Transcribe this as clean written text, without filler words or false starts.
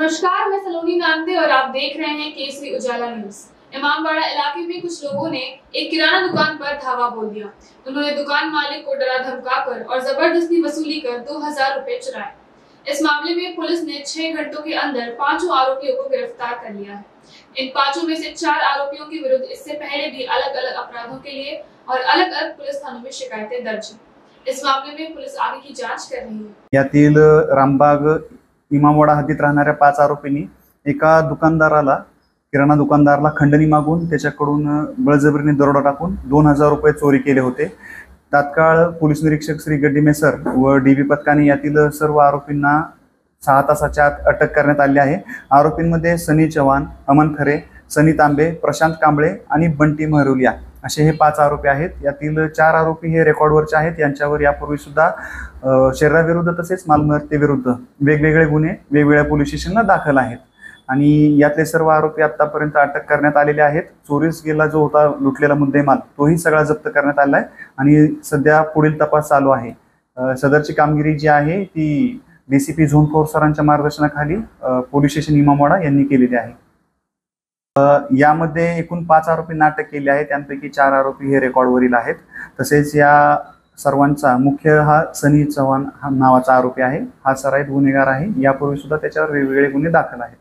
नमस्कार, मैं सलोनी नांदे और आप देख रहे हैं केसरी उजाला न्यूज। इमामबाड़ा इलाके में कुछ लोगों ने एक किराना दुकान पर धावा बोल दिया। उन्होंने दुकान मालिक को डरा धमकाकर और जबरदस्ती वसूली कर 2000 रुपए चुराए। इस मामले में पुलिस ने 6 घंटों के अंदर 5 आरोपियों को गिरफ्तार कर लिया है। इन 5 में से 4 आरोपियों के विरुद्ध इससे पहले भी अलग अलग अपराधों के लिए और अलग अलग पुलिस थानों में शिकायतें दर्ज हैं। इस मामले में पुलिस आगे की जांच कर रही है। यातील रामबाग इमामवाडा हद्दीत राहणाऱ्या 5 आरोपींनी एका दुकानदाराला किराणा दुकानदाराला खंडणी मागून त्याच्याकडून बळजबरीने दरोडा टाकून 2000 रुपये चोरी केले होते। तात्काळ पोलीस निरीक्षक श्री गड्डीमे सर व डीबी पथकाने यातील सर्व आरोपींना 6 तासाच्या आत अटक करण्यात आली आहे। आरोपींमध्ये सनी चव्हाण, अमन खरे, सनी तांबे, प्रशांत कांबळे आणि बंटी महरुलिया असे हे 5 आरोपी आहेत। यातील 4 आरोपी हे रेकॉर्डवरचे आहेत। यांच्यावर यापूर्वी सुद्धा शरीराविरुद्ध तसेच मालमत्तेविरुद्ध वेगवेगळे गुन्हे वेगवेगळ्या पोलीस स्टेशनला दाखल आहेत आणि यातले सर्व आरोपी आतापर्यंत अटक करण्यात आलेले आहेत। चोरीस गेला जो होता लुटलेला मुद्देमाल तोही सगळा जप्त करण्यात आला आहे आणि सध्या पुढील तपास चालू आहे। सदरची कामगिरी जी आहे ती डीसीपी झोन 4 सरांच्या मार्गदर्शनाखाली पोलीस स्टेशन इमामवाडा यांनी केलेली आहे। यामध्ये एकूण 5 आरोपींना अटक केली आहे। त्यांपैकी 4 आरोपी हे रेकॉर्डवरील आहेत। तसेच या सर्वांचा मुख्य हा सनी चव्हाण हा नावाचा आरोपी आहे। हा सराईत गुन्हेगार आहे। यापूर्वी सुद्धा त्याच्यावर वेगवेगळे गुन्हे दाखल आहेत।